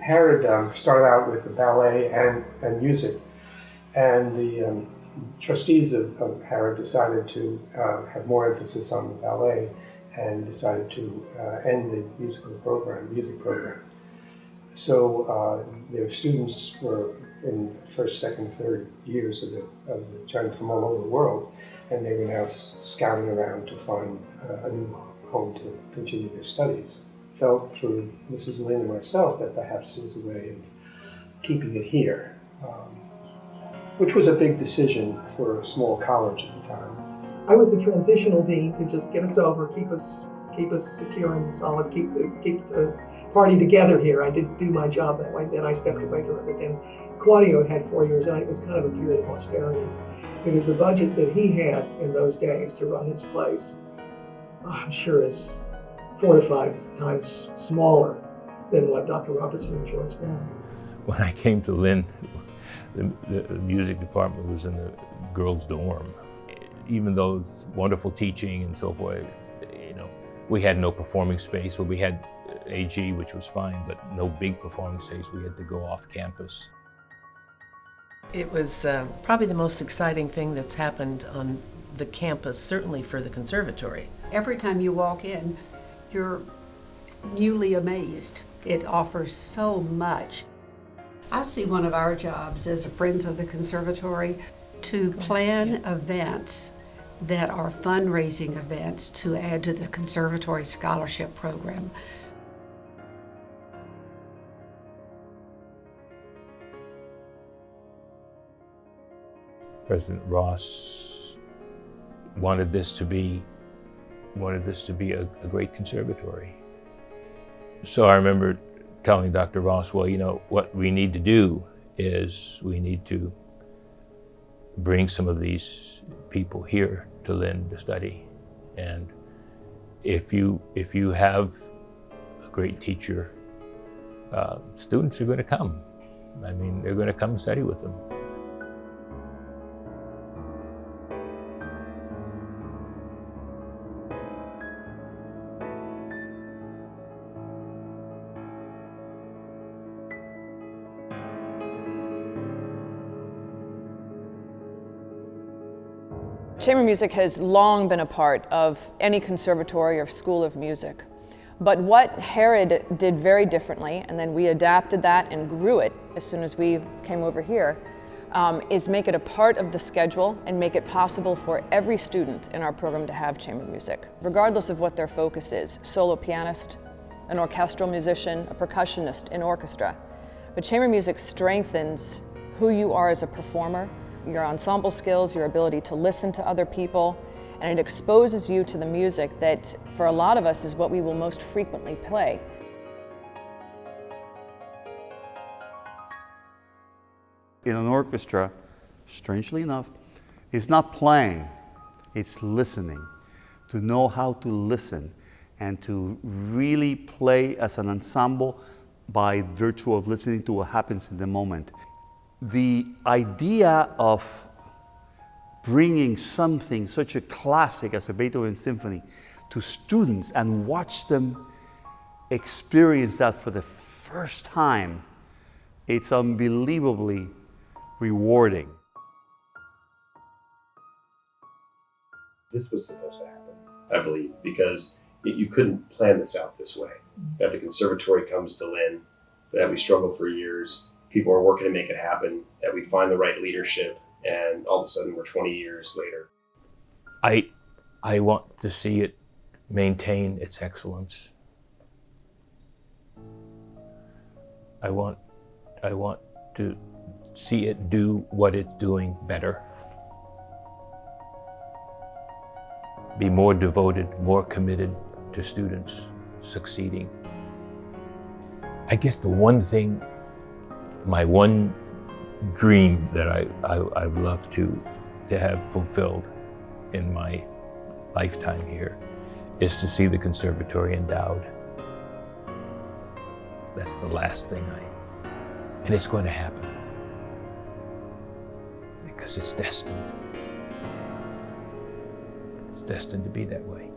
Harid started out with ballet and music, and the trustees of Harid decided to have more emphasis on the ballet and decided to end the music program. So their students were in first, second, third years of the term from all over the world, and they were now scouting around to find a new home to continue their studies. Felt through Mrs. Lynn and myself that perhaps it was a way of keeping it here, which was a big decision for a small college at the time. I was the transitional dean to just get us over, keep us secure and solid, keep the party together here. I didn't do my job that way. Then I stepped away from it. But then Claudio had 4 years, and it was kind of a period of austerity because the budget that he had in those days to run his place, I'm sure, is 4 to 5 times smaller than what Dr. Robertson enjoys now. When I came to Lynn, the music department was in the girls' dorm. Even though it's wonderful teaching and so forth, we had no performing space. Well, we had AG, which was fine, but no big performing space. We had to go off campus. It was probably the most exciting thing that's happened on the campus, certainly for the conservatory. Every time you walk in, you're newly amazed. It offers so much. I see one of our jobs as Friends of the Conservatory to plan events that are fundraising events to add to the Conservatory Scholarship Program. President Ross wanted this to be a great conservatory. So I remember telling Dr. Ross, well, what we need to do is we need to bring some of these people here to Lynn to study. And if you have a great teacher, students are going to come. I mean, they're going to come and study with them. Chamber music has long been a part of any conservatory or school of music. But what Harid did very differently, and then we adapted that and grew it as soon as we came over here, is make it a part of the schedule and make it possible for every student in our program to have chamber music, regardless of what their focus is: solo pianist, an orchestral musician, a percussionist in orchestra. But chamber music strengthens who you are as a performer, your ensemble skills, your ability to listen to other people, and it exposes you to the music that, for a lot of us, is what we will most frequently play. In an orchestra, strangely enough, it's not playing, it's listening. To know how to listen and to really play as an ensemble by virtue of listening to what happens in the moment. The idea of bringing something, such a classic as a Beethoven symphony, to students and watch them experience that for the first time, it's unbelievably rewarding. This was supposed to happen, I believe, because you couldn't plan this out this way. That the conservatory comes to Lynn, that we struggle for years, people are working to make it happen, that we find the right leadership, and all of a sudden we're 20 years later. I want to see it maintain its excellence. I want to see it do what it's doing better. Be more devoted, more committed to students succeeding. I guess the one thing, my one dream that I would love to have fulfilled in my lifetime here is to see the conservatory endowed. That's the last thing and it's going to happen because it's destined. It's destined to be that way.